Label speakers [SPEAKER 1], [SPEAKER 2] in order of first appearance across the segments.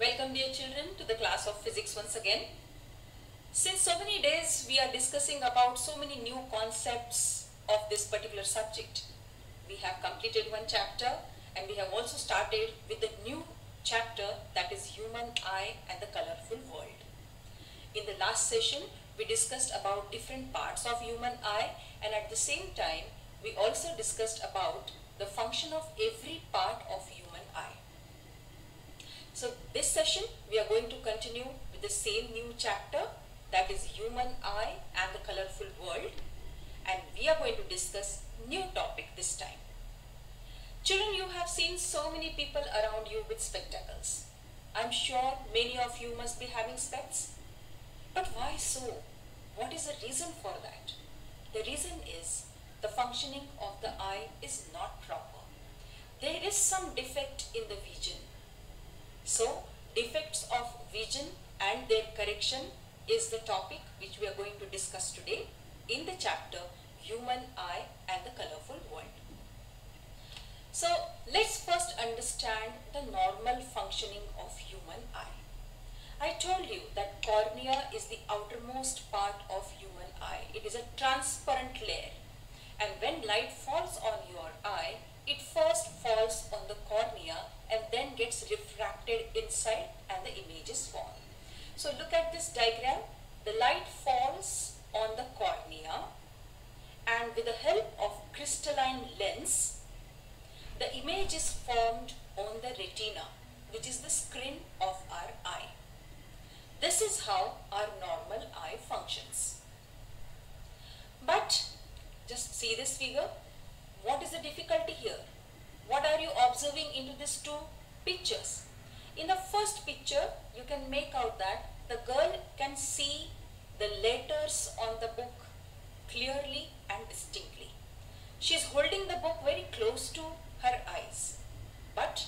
[SPEAKER 1] Welcome dear children to the class of physics once again. Since so many days we are discussing about so many new concepts of this particular subject. We have completed one chapter and we have also started with the new chapter, that is human eye and the colorful world. In the last session we discussed about different parts of human eye, and at the same time we also discussed about the function of every part of human eye. So this session we are going to continue with the same new chapter, that is human eye and the colorful world, and we are going to discuss new topic this time. Children, you have seen so many people around you with spectacles. I am sure many of you must be having specs. But why so? What is the reason for that? The reason is the functioning of the eye is not proper. There is some defect in the vision. So, defects of vision and their correction is the topic which we are going to discuss today in the chapter Human Eye and the Colorful World. So, let's first understand the normal functioning of human eye. I told you that cornea is the outermost part of human eye. It is a transparent layer, and when light falls on your eye, it first falls on the cornea and then gets refracted inside and the images fall. So look at this diagram. The light falls on the cornea, and with the help of crystalline lens, the image is formed on the retina, which is the screen of our eye. This is how our normal eye functions. But just see this figure. What is the difficulty here? What are you observing into these two pictures? In the first picture, you can make out that the girl can see the letters on the book clearly and distinctly. She is holding the book very close to her eyes. But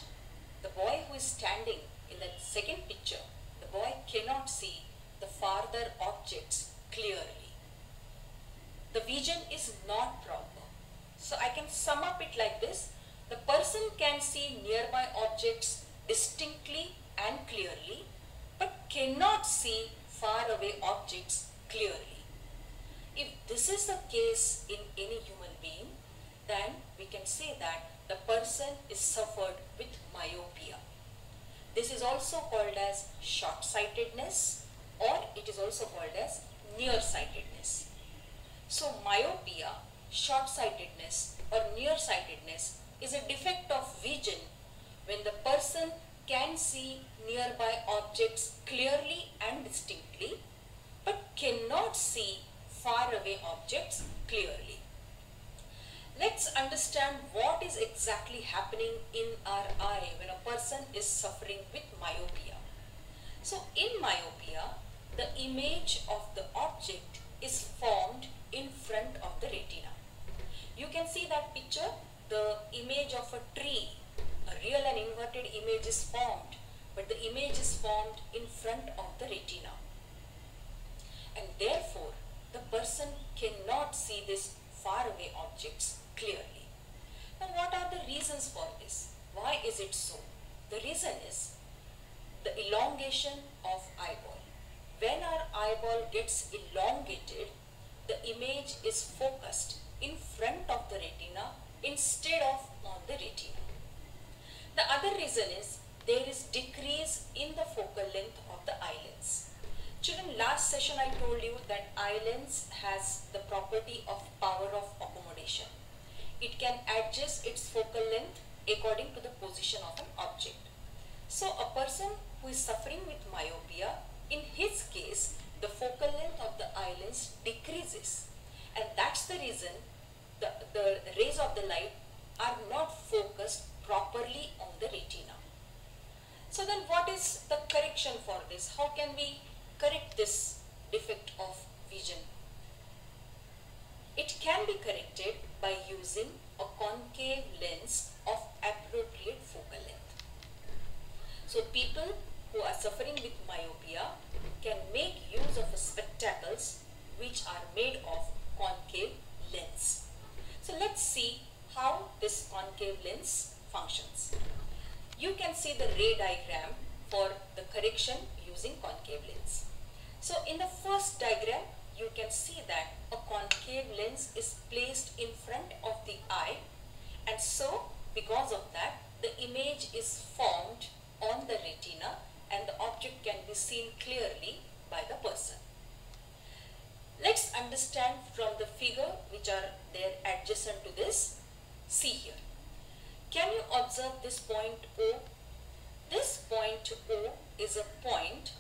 [SPEAKER 1] the boy who is standing in the second picture, the boy cannot see the farther objects clearly. The vision is not proper. So I can sum up it like this. The person can see nearby objects distinctly and clearly, but cannot see far away objects clearly. If this is the case in any human being, then we can say that the person is suffered with myopia. This is also called as short-sightedness, or it is also called as nearsightedness. So myopia, short-sightedness or nearsightedness is a defect of vision when the person can see nearby objects clearly and distinctly, but cannot see far away objects clearly. Let's understand what is exactly happening in our eye when a person is suffering with myopia. So in myopia, the image of the object is formed in front of the retina. You can see that picture, the image of a tree, a real and inverted image is formed, but the image is formed in front of the retina. And therefore, the person cannot see these faraway objects clearly. Now, what are the reasons for this? Why is it so? The reason is the elongation of eyeball. When our eyeball gets elongated, the image is focused in front of the retina instead of on the retina. The other reason is there is decrease in the focal length of the eye lens. Children, last session I told you that eye lens has the property of power of accommodation. It can adjust its focal length according to the position of an object. So a person who is suffering with myopia, in his case, the focal length of the eye lens decreases, and that's the reason the rays of the light are not focused properly on the retina. So then what is the correction for this? How can we correct this defect of vision? It can be corrected by using a concave lens of appropriate focal length. So people who are suffering with myopia can make use of spectacles which are made of concave lens. So let's see how this concave lens functions. You can see the ray diagram for the correction using concave lens. So in the first diagram, you can see that a concave lens is placed in front of the eye, and so because of that the image is formed on the retina and the object can be seen clearly by the person. Let's understand from the figure which are there adjacent to this. See here. Can you observe this point O? This point O is a point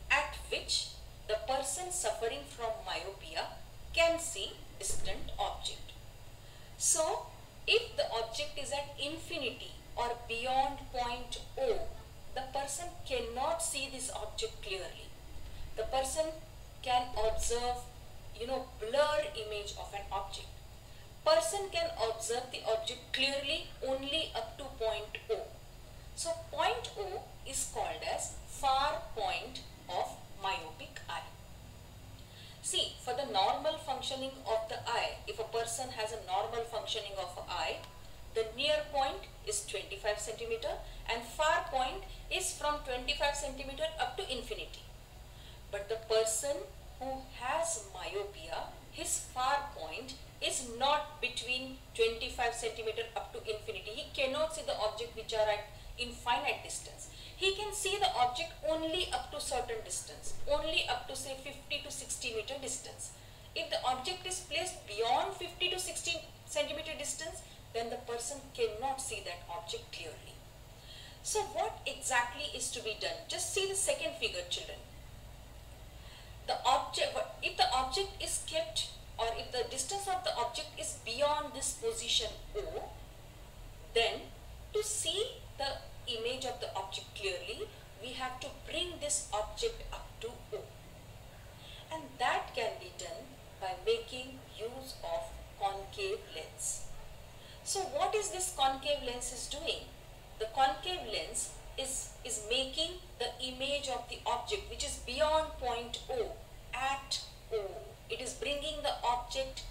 [SPEAKER 1] at which the person suffering from myopia can see distant object. So, if the object is at infinity or beyond point O, the person cannot see this object clearly. The person can observe, blurred image of an object. Person can observe the object clearly only up to point O. So point O is called as far point of myopic eye. See, for the normal functioning of the eye, if a person has a normal functioning of an eye, the near point is 25 centimeter and far point is from 25 centimeter up to infinity. But the person who has myopia, his far point is not between 25 centimeter up to infinity. He cannot see the object which are at infinite distance. He can see the object only up to certain distance, only up to say 50 to 60 meter distance. If the object is placed beyond 50 to 60 centimeter distance, then the person cannot see that object clearly. So what exactly is to be done? Just see the second figure, children. If the object is kept, or if the distance of the object is beyond this position O, then to see the image of the object clearly, we have to bring this object up to O. And that can be done by making use of concave lens. So what is this concave lens is doing? The concave lens is making the image of the object which is beyond point O at O. It is bringing the object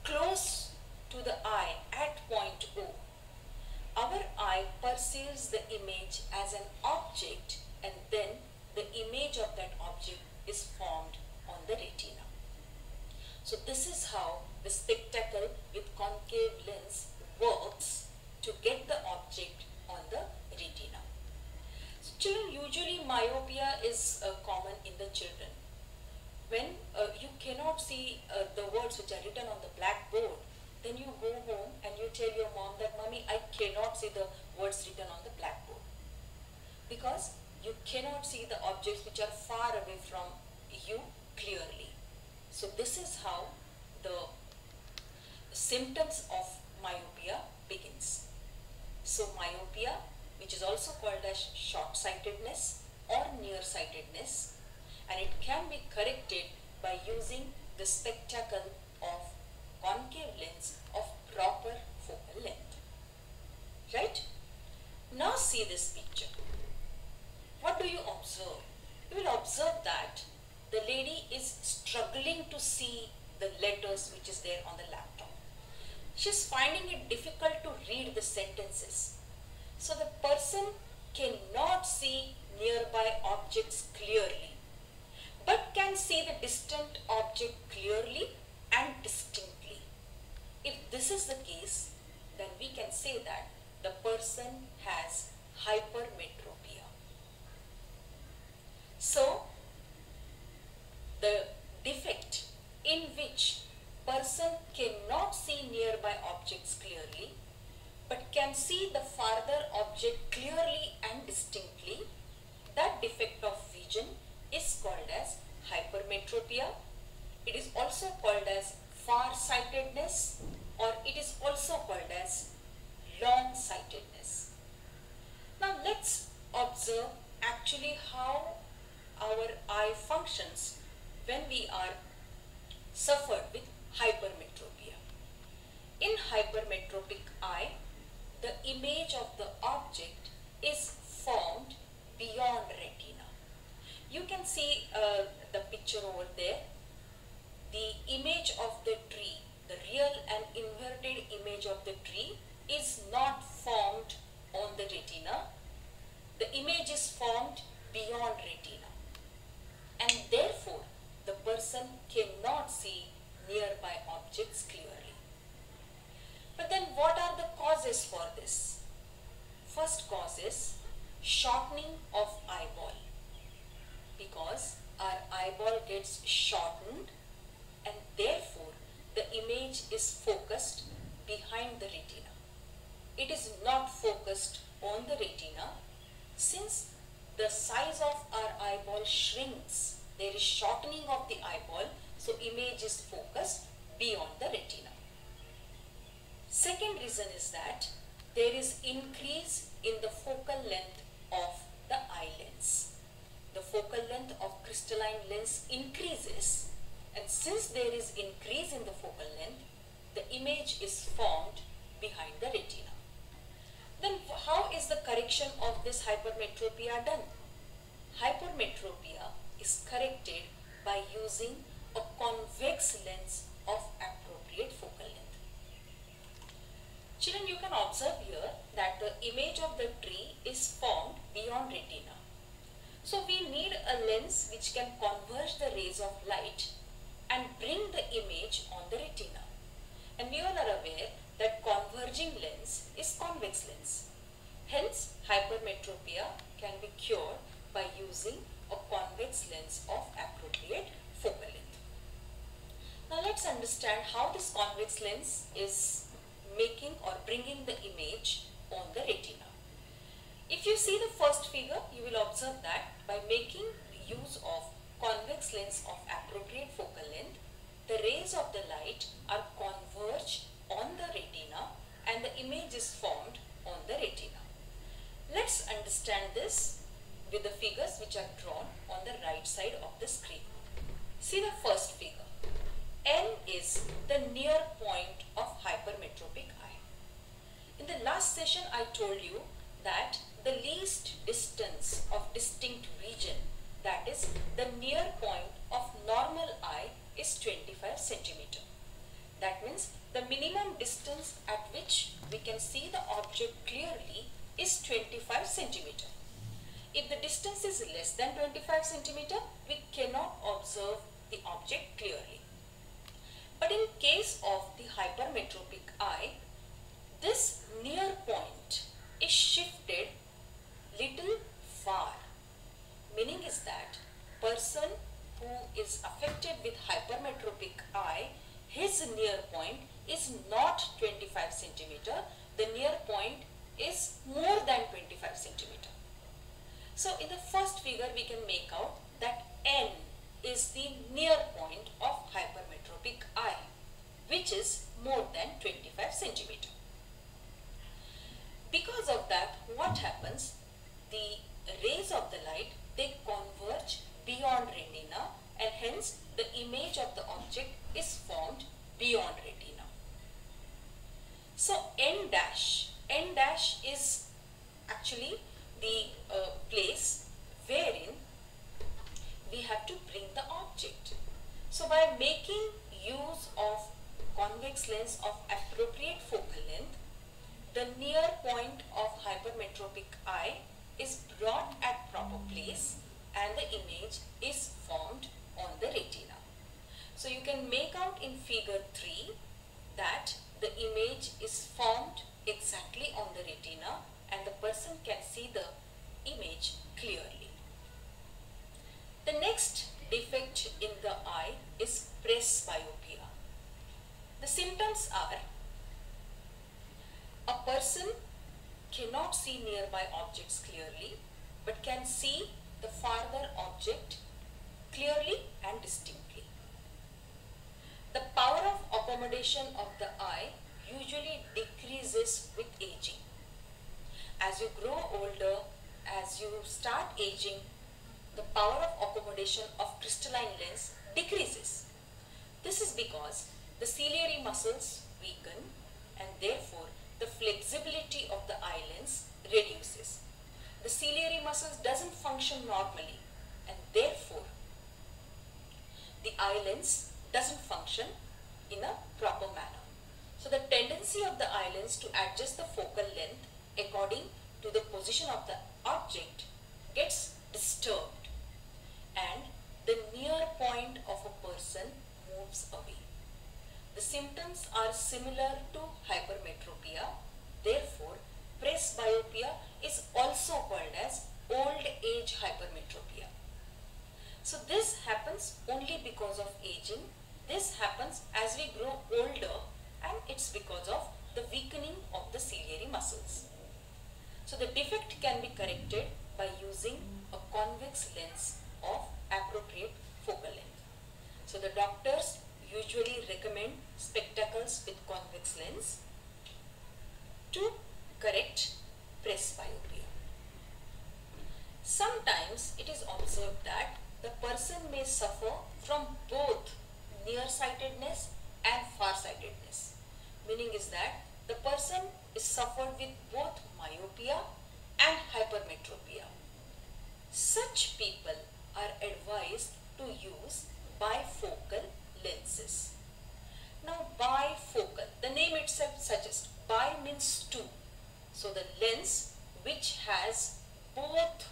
[SPEAKER 1] close to the eye at point O. Our eye perceives the image as an object, and then the image of that object is formed on the retina. So this is how the spectacle with concave lens works to get the object on the retina. So children, usually myopia is common in the children. When you cannot see the words which are written on the blackboard, then you go home and you tell your mom that, "Mommy, I cannot see the words written on the blackboard," because you cannot see the objects which are far away from you clearly. So this is how the symptoms of myopia begins. So myopia, which is also called as short-sightedness or nearsightedness, and it can be corrected by using the spectacle of concave lens of proper focal length. Right? Now see this picture. What do you observe? You will observe that the lady is struggling to see the letters which is there on the laptop. She is finding it difficult to read the sentences. So the person cannot see nearby objects clearly, but can see the distant object clearly and distinctly. If this is the case, then we can say that the person has hypermetropia. So, the defect in which person cannot see nearby objects clearly, but can see the farther object clearly and distinctly, that defect of vision is called as hypermetropia. It is also called as far-sightedness, or it is also called as long-sightedness. Now let's observe actually how our eye functions when we are suffered with hypermetropia. In hypermetropic eye, the image of the object is formed beyond retina. You can see the picture over there. The image of the tree, the real and inverted image of the tree, is not formed on the retina. The image is formed first cause is shortening of eyeball, because our eyeball gets shortened and therefore the image is focused behind the retina. It is not focused on the retina. Since the size of our eyeball shrinks, there is shortening of the eyeball, so image is focused beyond the retina. Second reason is that there is increase in the focal length of the eye lens. The focal length of crystalline lens increases, and since there is increase in the focal length, the image is formed behind the retina. Then how is the correction of this hypermetropia done? Hypermetropia is corrected by using a convex lens of appropriate focal length. Children, you can observe here that the image of the tree is formed beyond retina. So we need a lens which can converge the rays of light and bring the image on the retina. And we all are aware that converging lens is convex lens. Hence, hypermetropia can be cured by using a convex lens of appropriate focal length. Now let's understand how this convex lens is making or bringing the image on the retina. If you see the first figure, you will observe that by making use of convex lens of appropriate focal length, the rays of the light are converged on the retina and the image is formed on the retina. Let's understand this with the figures which are drawn on the right side of the screen. See the first figure. N is the near point of hypermetropic eye. In the last session, I told you that the least distance of distinct region, that is the near point of normal eye, is 25 centimeter. That means the minimum distance at which we can see the object clearly is 25 centimeter. If the distance is less than 25 centimeter, we cannot observe the object clearly. But in case of the hypermetropic eye, this near point is shifted little far. Meaning is that person who is affected with hypermetropic eye, his near point is not 25 centimeter. The near point is more than 25 centimeter. So in the first figure we can make out that N is the near point of hypermetropic eye, which is more than 25 centimeter. Because of that, what happens? The rays of the light, they converge beyond retina and hence the image of the object is formed beyond retina. So N dash is actually the place wherein we have to bring the object. So by making use of convex lens of appropriate focal length, the near point of hypermetropic eye is brought at proper place and the image is formed on the retina. So you can make out in figure 3 that the image is formed exactly on the retina and the person can see the image clearly. The next defect in the eye is presbyopia. The symptoms are: a person cannot see nearby objects clearly but can see the farther object clearly and distinctly. The power of accommodation of the eye usually decreases with aging. As you grow older, as you start aging, the power of accommodation of crystalline lens decreases. This is because the ciliary muscles weaken and therefore the flexibility of the eye lens reduces. The ciliary muscles doesn't function normally and therefore the eye lens doesn't function in a proper manner. So the tendency of the eye lens to adjust the focal length according to the position of the object gets disturbed and the near point of a person moves away. The symptoms are similar to hypermetropia. Therefore, presbyopia is also called as old age hypermetropia. So this happens only because of aging. This happens as we grow older, and it's because of the weakening of the ciliary muscles. So the defect can be corrected by using a convex lens of appropriate focal length. So the doctors usually recommend spectacles with convex lens to correct presbyopia. Sometimes it is observed that the person may suffer from both nearsightedness and farsightedness. Meaning is that the person is suffered with both myopia and hypermetropia. Such people are advised to use bifocal lenses. Now bifocal, the name itself suggests, bi means two. So the lens which has both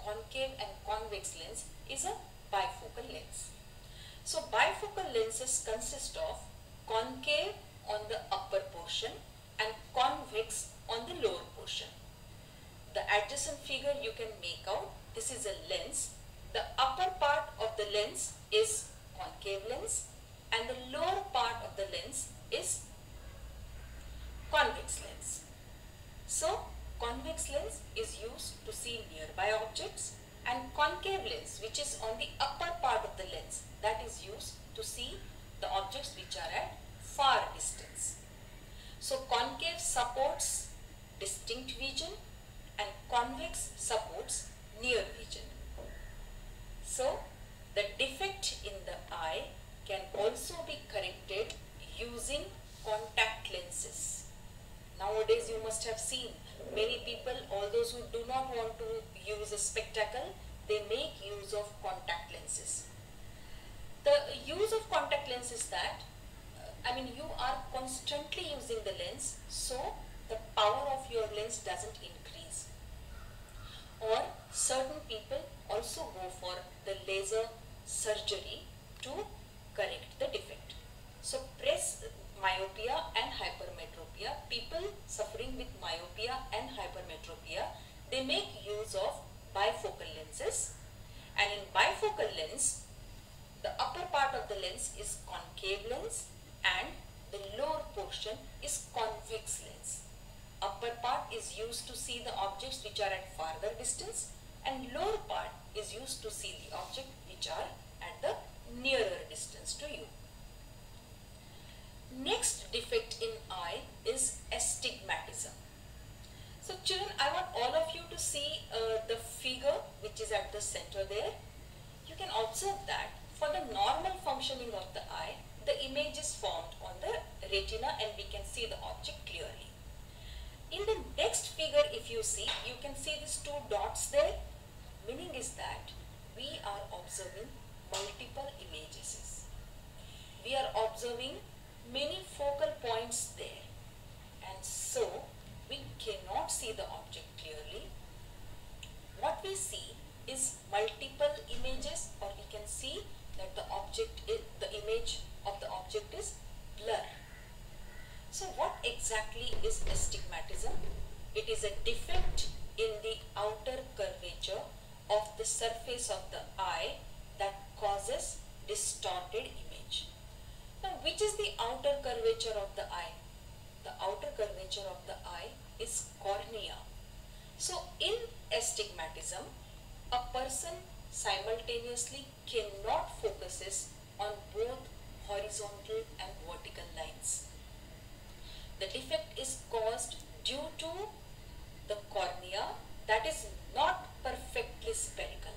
[SPEAKER 1] concave and convex lens is a bifocal lens. So bifocal lenses consist of concave on the upper portion and convex on the lower portion. The adjacent figure you can make out, this is a lens. The upper part of the lens is concave lens and the lower part of the lens is convex lens. So convex lens is used to see nearby objects, and concave lens, which is on the upper part of the lens, that is used to see the objects which are at far distance. So concave supports distinct vision and convex supports near vision. So the defect in the eye can also be corrected using contact lenses. Nowadays you must have seen many people, all those who do not want to use a spectacle, they make use of contact lenses. The use of contact lens is that, you are constantly using the lens, so the power of your lens doesn't increase. Or certain people also go for the laser surgery to correct the defect. So myopia and hypermetropia, people suffering with myopia and hypermetropia, they make use of bifocal lenses, and in bifocal lens, the upper part of the lens is concave lens and the lower portion is convex lens. Upper part is used to see the objects which are at farther distance, and lower part is used to see the objects which are at the nearer distance to you. Next defect in eye is astigmatism. So children, I want all of you to see the figure which is at the center there. You can observe that for the normal functioning of the eye, the image is formed on the retina and we can see the object clearly. In the next figure, if you see, you can see these two dots there. Meaning is that we are observing multiple images. We are observing many focal points there, and so we cannot see the object clearly. What we see is multiple images, or we can see that the image of the object is blur. So what exactly is astigmatism? It is a defect in the outer curvature of the surface of the eye that causes distorted image. Now, which is the outer curvature of the eye? The outer curvature of the eye is cornea. So, in astigmatism, a person simultaneously cannot focus on both horizontal and vertical lines. The defect is caused due to the cornea that is not perfectly spherical.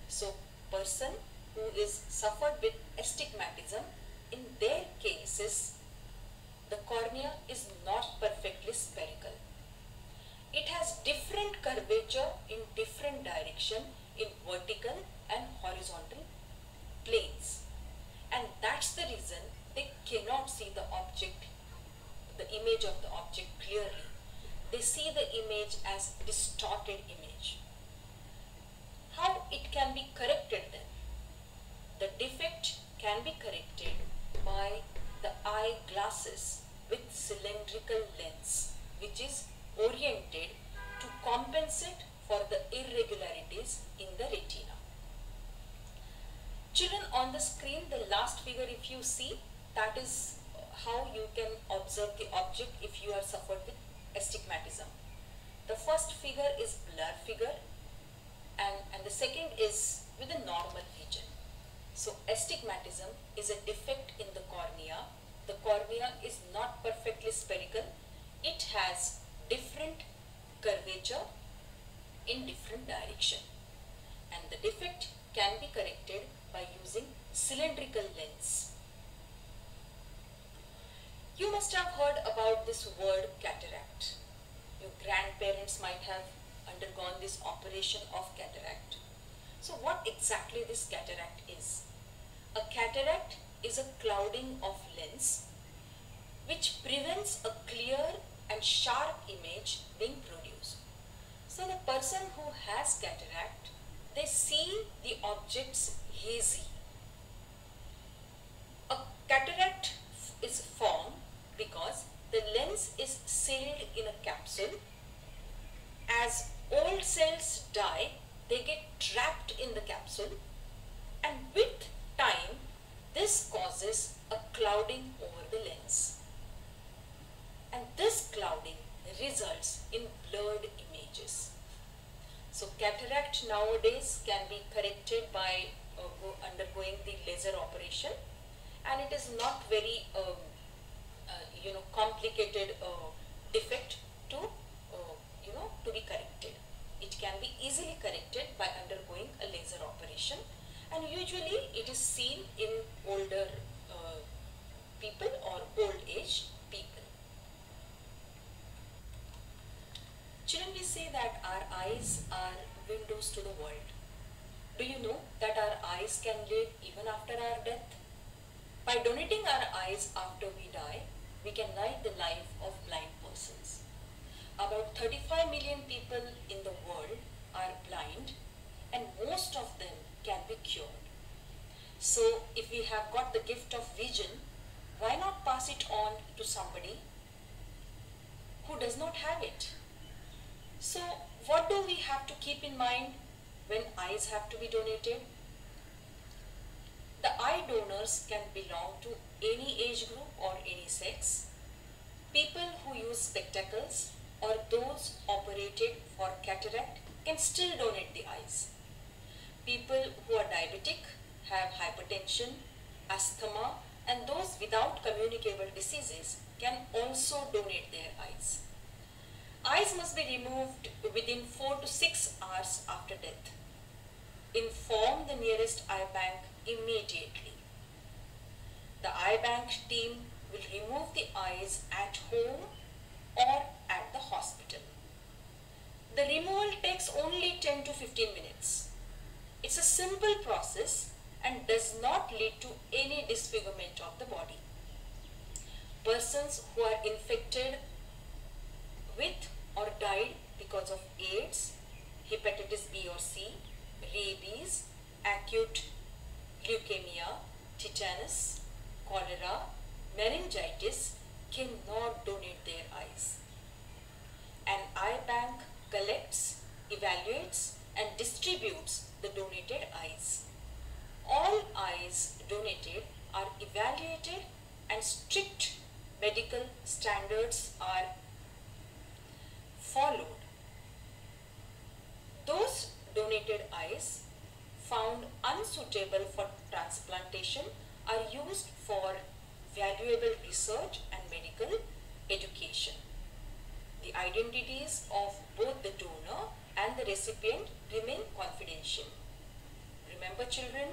[SPEAKER 1] So, person who is suffered with astigmatism, in their cases, the cornea is not perfectly spherical. It has different curvature in different direction in vertical and horizontal planes, and that's the reason they cannot see the object, the image of the object clearly. They see the image as distorted image. How it can be corrected then? The defect can be corrected by the eye glasses with cylindrical lens. which is oriented to compensate for the irregularities in the retina. Children, on the screen, the last figure, if you see, that is how you can observe the object if you are suffered with astigmatism. The first figure is blur figure, and the second is with a normal vision. So astigmatism is a defect in the cornea. The cornea is not perfectly spherical. It has different curvature in different direction, and the defect can be corrected by using cylindrical lens. You must have heard about this word cataract. Your grandparents might have undergone this operation of cataract. So what exactly this cataract is? A cataract is a clouding of lens which prevents a clear and sharp image being produced. So the person who has cataract, they see the objects hazy. A cataract is formed because the lens is sealed in a capsule. As old cells die, they get trapped in the capsule, and with time this causes a clouding over the lens, and this clouding results in blurred images. So cataract nowadays can be corrected by undergoing the laser operation, and it is not very complicated defect to to be corrected. It can be easily corrected by undergoing a laser operation, and usually it is seen in older people or old age people. Children, we say that our eyes are windows to the world. Do you know that our eyes can live even after our death? By donating our eyes after we die, we can light the life of blind persons. About 35 million people in the world are blind, and most of them can be cured. So if we have got the gift of vision, why not pass it on to somebody who does not have it? So what do we have to keep in mind when eyes have to be donated? The eye donors can belong to any age group or any sex. People who use spectacles or those operated for cataract can still donate the eyes. People who are diabetic, have hypertension, asthma, and those without communicable diseases can also donate their eyes. Eyes must be removed within 4 to 6 hours after death. Inform the nearest eye bank immediately. The eye bank team will remove the eyes at home or at the hospital. The removal takes only 10 to 15 minutes. It's a simple process and does not lead to any disfigurement of the body. Persons who are infected with or died because of AIDS, hepatitis B or C, rabies, acute leukemia, tetanus, cholera, meningitis cannot donate their eyes. An eye bank collects, evaluates, and distributes the donated eyes. All eyes donated are evaluated and strict medical standards are followed. Those donated eyes found unsuitable for transplantation are used for valuable research and medical education. The identities of both the donor and the recipient remain confidential. Remember children,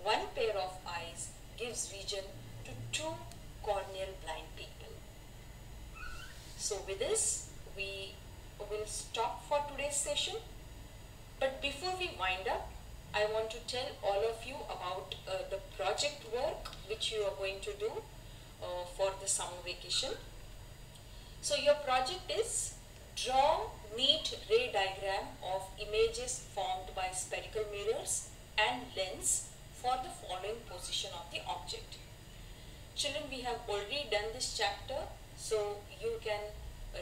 [SPEAKER 1] one pair of eyes gives vision to 2 corneal blind people. So with this, we will stop for today's session. But before we wind up, I want to tell all of you about the project work which you are going to do for the summer vacation. So your project is draw neat ray diagram of images formed by spherical mirrors and lens for the following position of the object. Children, we have already done this chapter, so you can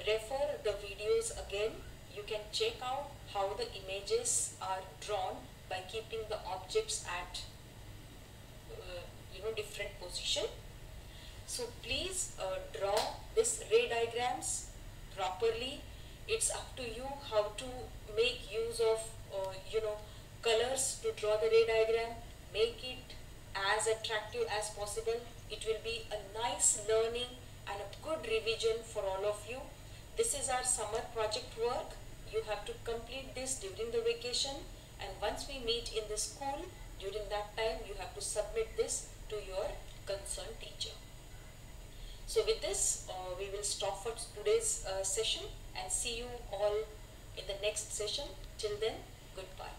[SPEAKER 1] refer the videos again. You can check out how the images are drawn by keeping the objects at different position. So please draw this ray diagrams properly. It's up to you how to make use of colors to draw the ray diagram. Make it as attractive as possible. It will be a nice learning and a good revision for all of you. This is our summer project work. You have to complete this during the vacation, and once we meet in the school, during that time you have to submit this to your concerned teacher. So with this, we will stop for today's session and see you all in the next session. Till then, goodbye.